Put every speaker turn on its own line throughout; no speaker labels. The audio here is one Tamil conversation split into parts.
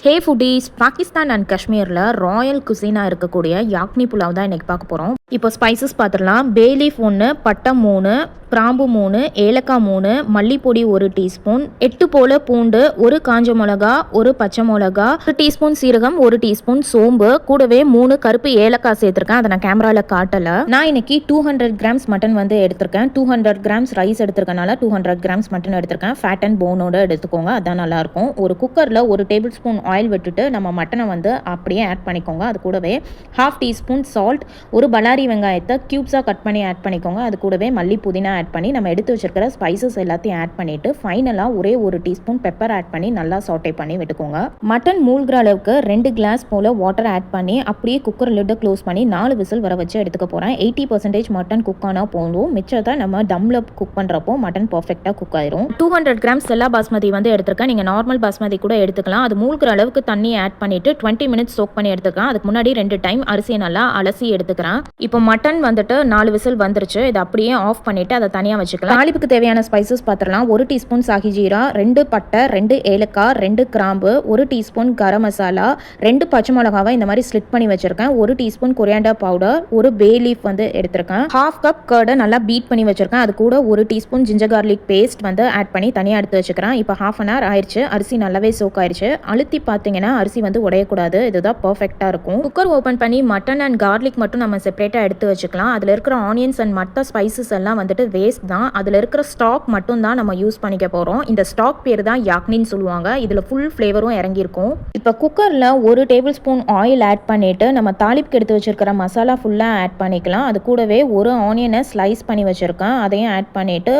ஹே ஃபுட்டீஸ், பாகிஸ்தான் அண்ட் காஷ்மீரில் ராயல் குசினாக இருக்கக்கூடிய யாக்னி புலாவ் தான் இன்றைக்கி பார்க்க போகிறோம். இப்போ ஸ்பைசஸ் பார்த்துடலாம். பே லீஃப் 1, பட்டை 3, கிராம்பு 3, ஏலக்காய் 3, மல்லிப்பொடி 1 டீஸ்பூன், 8 போல பூண்டு, 1 காஞ்ச மிளகா, 1 பச்சை மிளகா, 1 டீஸ்பூன் சீரகம், 1 டீஸ்பூன் சோம்பு, கூடவே 3 கருப்பு ஏலக்காய் சேர்த்துருக்கேன். அதை நான் கேமராவில் காட்டலை. நான் இன்னைக்கு 200 கிராம்ஸ் மட்டன் வந்து எடுத்திருக்கேன். 200 கிராம்ஸ் ரைஸ் எடுத்திருக்கனால 200 கிராம்ஸ் மட்டன் எடுத்திருக்கேன். ஃபேட் அண்ட் போனோட எடுத்துக்கோங்க, அதான் நல்லாயிருக்கும். ஒரு குக்கரில் 1 டேபிள் ஸ்பூன் ஆயில் விட்டுட்டு நம்ம மட்டனை வந்து அப்படியே ஆட் பண்ணிக்கோங்க. அது கூடவே 1/2 டீஸ்பூன் சால்ட், 1 பலாரி வெங்காயத்தை க்யூப்ஸாக கட் பண்ணி ஆட் பண்ணிக்கோங்க. அது கூடவே மல்லி புதினா ஆட் பண்ணி நம்ம எடுத்து வச்சிருக்கிற ஸ்பைசஸ் எல்லாத்தையும் ஆட் பண்ணிட்டு ஃபைனலாக ஒரே 1 டீஸ்பூன் பெப்பர் ஆட் பண்ணி நல்லா சாட்டே பண்ணி விட்டுக்கோங்க. மட்டன் மூழ்கிற அளவுக்கு 2 கிளாஸ் போல வாட்டர் ஆட் பண்ணி அப்படியே குக்கர் லிட்டை க்ளோஸ் பண்ணி 4 விசில் வர வச்சு எடுத்துக்க போகிறேன். 80% மட்டன் குக் ஆனால் போதும். மிச்சத்தை நம்ம தம்ல குக் பண்ணுறப்போ மட்டன் பர்ஃபெக்டாக குக் ஆயிரும். 200 கிராம்ஸ் செல்லா பாஸ்மதி வந்து எடுத்திருக்கேன். நீங்கள் நார்மல் பாஸ்மதி கூட எடுத்துக்கலாம். அது மூழ்கிற அளவுக்கு தண்ணி ஆட் பண்ணிட்டு 20 மினிட்ஸ் சோக் பண்ணி எடுத்துக்கலாம். அதுக்கு முன்னாடி 2 டைம் அரிசியை நல்லா அலசி எடுத்துக்கிறேன். இப்போ மட்டன் வந்துட்டு 4 விசில் வந்துருச்சு. இதை அப்படியே ஆஃப் பண்ணிட்டு அதை தனியாக வச்சுக்கலாம். தாளிப்புக்கு தேவையான ஸ்பைசஸ் பார்த்துடலாம். 1 டீஸ்பூன் சாஹி ஜீரா, 2 பட்டை, 2 ஏலக்காய், 2 கிராம்பு, 1 டீஸ்பூன் கரம் மசாலா, 2 பச்சை மிளகாவை இந்த மாதிரி ஸ்லிட் பண்ணி வச்சிருக்கேன். 1 டீஸ்பூன் கொரியாண்டர் பவுடர், 1 பே லீஃப் வந்து எடுத்திருக்கேன். 1/2 கப் கர்டை நல்லா பீட் பண்ணி வச்சிருக்கேன். அது கூட 1 டீஸ்பூன் ஜிஞ்சர் கார்லிக் பேஸ்ட் வந்து ஆட் பண்ணி தனியாக எடுத்து வச்சுக்கிறேன். இப்போ 1/2 அன் ஹவர் ஆயிடுச்சு. அரிசி நல்லாவே சோக் ஆயிடுச்சு. அழுத்தி பார்த்தீங்கன்னா அரிசி வந்து உடையக்கூடாது. இதுதான் பர்ஃபெக்டாக இருக்கும். குக்கர் ஓப்பன் பண்ணி மட்டன் அண்ட் கார்லிக் மட்டும் நம்ம செப்பரேட்டாக எடுத்து வச்சுக்கலாம். அதில் இருக்கிற ஆனியன்ஸ் அண்ட் மற்ற ஸ்பைசஸ் எல்லாம் வந்துட்டு வேஸ்ட் தான். அதில் இருக்கிற ஸ்டாக் மட்டும் தான் நம்ம யூஸ் பண்ணிக்க போகிறோம். இந்த ஸ்டாக் பேர் தான் யாக்னின்னு சொல்லுவாங்க. இதில் ஃபுல் ஃப்ளேவரும் இறங்கியிருக்கும். இப்போ குக்கரில் 1 டேபிள் ஸ்பூன் ஆயில் ஆட் பண்ணிவிட்டு நம்ம தாளிப்புக்கு எடுத்து வச்சிருக்கிற மசாலா ஃபுல்லாக ஆட் பண்ணிக்கலாம். அது கூடவே 1 ஆனியனை ஸ்லைஸ் பண்ணி வச்சுருக்கேன். அதையும் ஆட் பண்ணிவிட்டு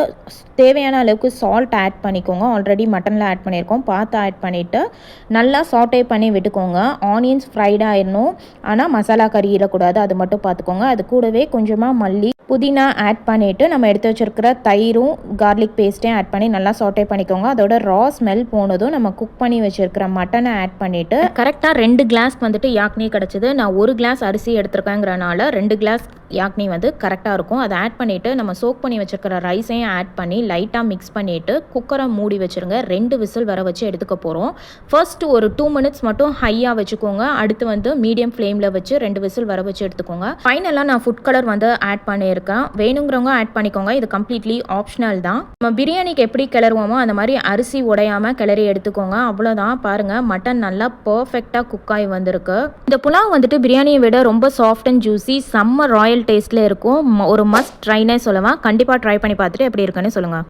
தேவையான அளவுக்கு சால்ட் ஆட் பண்ணிக்கோங்க. ஆல்ரெடி மட்டனில் ஆட் பண்ணியிருக்கோம். பார்த்து ஆட் பண்ணிவிட்டு நல்லா சாட்டே பண்ணி விட்டுக்கோங்க. ஆனியன்ஸ் ஃப்ரைட் ஆயிடணும், ஆனால் மசாலா கறியிடக்கூடாது. அது மட்டும் பார்த்துக்கோங்க. அது கூடவே கொஞ்சமாக மல்லி புதினா ஆட் பண்ணிவிட்டு நம்ம எடுத்து வச்சிருக்கிற தயிரும் கார்லிக் பேஸ்ட்டையும் ஆட் பண்ணி நல்லா சாட்டே பண்ணிக்கோங்க. அதோட ரா ஸ்மெல் போனதும் நம்ம குக் பண்ணி வச்சிருக்கிற மட்டனை ஆட் பண்ணிவிட்டு கரெக்டாக 2 கிளாஸ் வந்துட்டு யாக்னி கிடச்சிது. நான் 1 கிளாஸ் அரிசி எடுத்துருக்கேங்கிறனால 2 கிளாஸ் யாக்னி வந்து கரெக்டாக இருக்கும். அதை ஆட் பண்ணிவிட்டு நம்ம சோக் பண்ணி வச்சிருக்கிற ரைஸையும் ஆட் பண்ணி லைட்டாக மிக்ஸ் பண்ணிவிட்டு குக்கரை மூடி வச்சுருங்க. 2 விசில் வர வச்சு எடுத்துக்க போகிறோம். ஃபர்ஸ்ட் ஒரு 2 மினிட்ஸ் மட்டும் ஹையாக வச்சுக்கோங்க. அடுத்து வந்து மீடியம் ஃப்ளேமில் வச்சு 2 விசில் வர வச்சு எடுத்துக்கோங்க. ஃபைனலாக நான் ஃபுட் கலர் வந்து ஆட் பண்ணியிருக்கேன். வேணுங்கிறவங்க ஆட் பண்ணிக்கோங்க. இது கம்ப்ளீட்லி ஆப்ஷனல் தான். நம்ம பிரியாணிக்கு எப்படி கிளறுவோமோ அந்த மாதிரி அரிசி உடையாமல் கிளறி எடுத்துக்கோங்க. அவ்வளோதான். பாருங்கள், மட்டன் நல்லா பர்ஃபெக்டாக குக் ஆகி வந்திருக்கு. இந்த புலாவ் வந்துட்டு பிரியாணியை விட ரொம்ப சாஃப்ட் அண்ட் ஜூசி, செம்ம ராயல் டேஸ்ட்ல இருக்கும். ஒரு மஸ்ட் ட்ரைனே சொல்லுவேன். கண்டிப்பாக ட்ரை பண்ணி பார்த்துட்டு எப்படி இருக்குன்னு சொல்லுங்கள்.